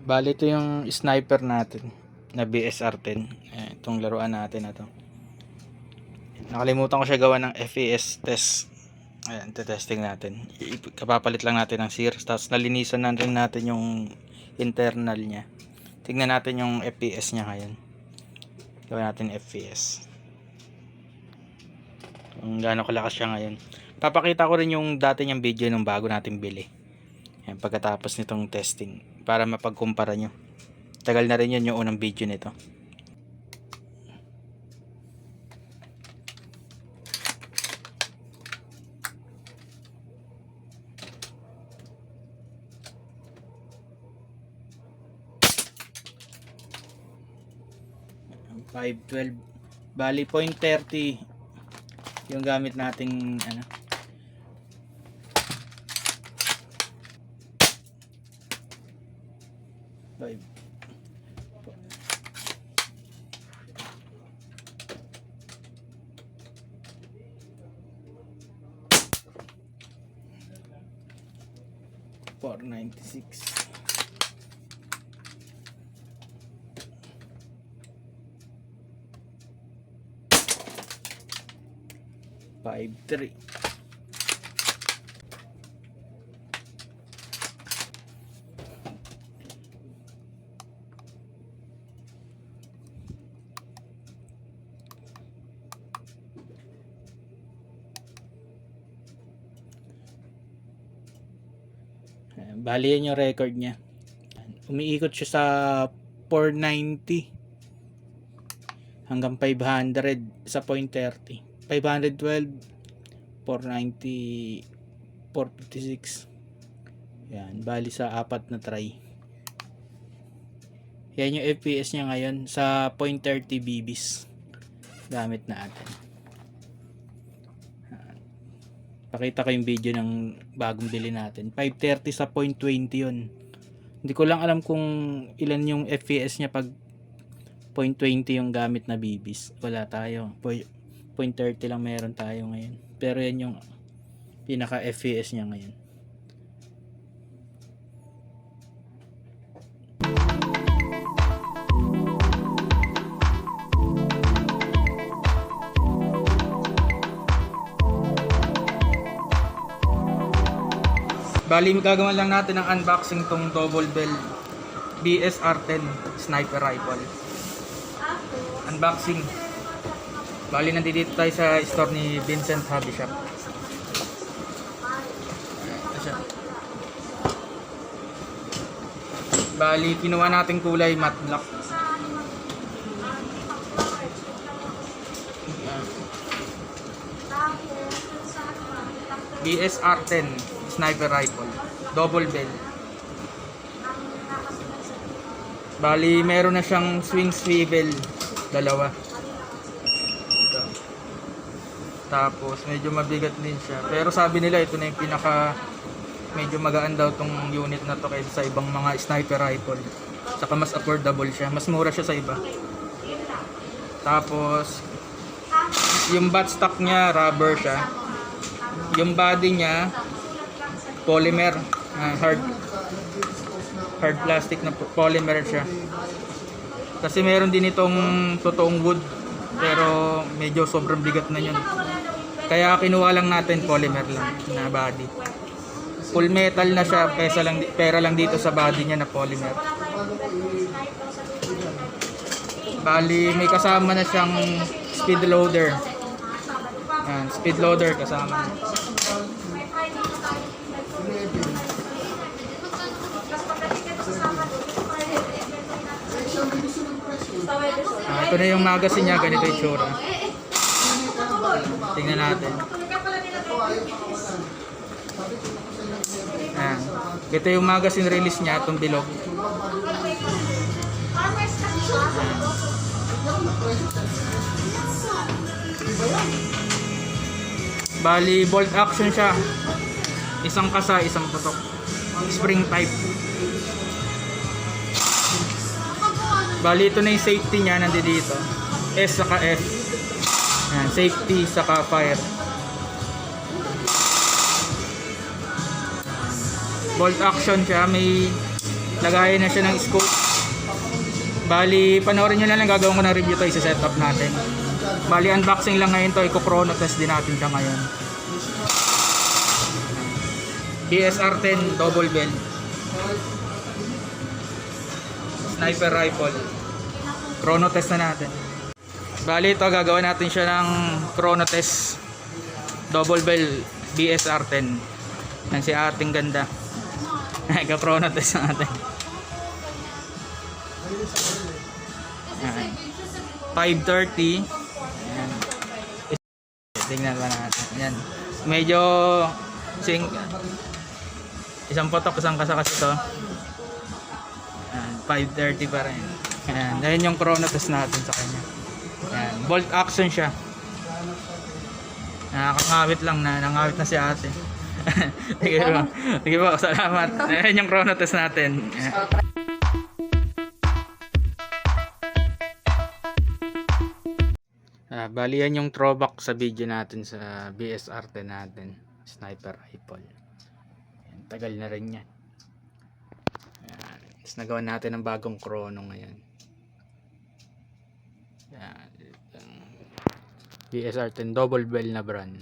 Bali ito yung sniper natin na BSR-10. Itong laruan natin na to. Nakalimutan ko siya gawa ng FES test. Ayan, testing natin. Kapapalit lang natin ng sears. Tapos nalinisan na rin natin yung internal niya. Tignan natin yung FPS niya ngayon. Gawin natin FPS. Kung gaano kalakas siya ngayon. Papakita ko rin yung dati niyang video nung bago natin bili. Ayan, pagkatapos nitong testing. Para mapagkumpara nyo. Tagal na rin yun yung unang video nito. .512 bali .30 yung gamit nating ano. Five. .496 5.3 bali yan yung record niya. Umiikot siya sa 490 hanggang 500 sa .30. 512, 490, 456. Yan, bali sa apat na try. Yan yung FPS niya ngayon sa .30 BBs gamit natin. Pakita ko yung video ng bagong bili natin. 530 sa .20 yun. Hindi ko lang alam kung ilan yung FPS niya pag .20 yung gamit na BBs. Wala tayo. .30 lang meron tayo ngayon. Pero yan yung pinaka FPS niya ngayon. Bali, gagawin lang natin ang unboxing tong double bell BSR-10 sniper rifle. Unboxing. Bali, nandito tayo sa store ni Vincent Hobby Shop. Ito siya. Bali, kinuha natin kulay matte black. BSR-10 sniper rifle double bell. Bali, meron na siyang swing swivel dalawa. Ito. Tapos medyo mabigat din siya, pero sabi nila ito na yung pinaka medyo magaan daw tong unit na to kaysa sa ibang mga sniper rifle. Saka mas affordable siya, mas mura siya sa iba. Tapos yung buttstock niya rubber siya. Yung body niya polymer, hard plastic na polymer siya. Kasi meron din itong totoong wood, pero medyo sobrang bigat na yun. Kaya kinuha lang natin polymer lang na body. Full metal na siya, pera lang dito sa body niya na polymer. Bali, may kasama na siyang speed loader. Yan, speed loader kasama. Ito na yung magazine niya, ganito yung tsura. Tingnan natin. Ayan. Ito yung magazine release niya, itong bilog. Bali, bolt action siya. Isang kasa, isang tutok. Spring type. Bali, ito na yung safety niya, nandito. S saka F. Ayan, safety saka fire. Bolt action siya, may Lagayan na siya ng scope. Bali, panoorin nyo na lang, gagawin ko ng review to, isa-setup natin. Bali, unboxing lang ngayon to, i-chrono test din natin siya ngayon. BSR-10 double bell. Sniper rifle. Chrono test na natin. Bali, ito, gagawin natin siya ng chrono test. Double bell BSR-10. Yan si ating ganda. Nag-chrono test natin. Yan. 5:30. Yan. Tingnan ba natin. Yan. Medyo isang potok, isang kasakas ito. Yan. 5:30 pa rin. Yan. Yan yung chrono test natin sa kanya. Yan. Bolt action siya. Nakakangawit lang na. Nangawit na si ate. Sige po. Sige po. Salamat. Yan yung chrono test natin. Yan. Bali yan yung throwback sa video natin sa BSR-10 natin, sniper rifle. Yan, tagal na rin yan. Yan. Tapos nagawa natin ng bagong chrono ngayon. Yan. BSR-10 double bell na brand.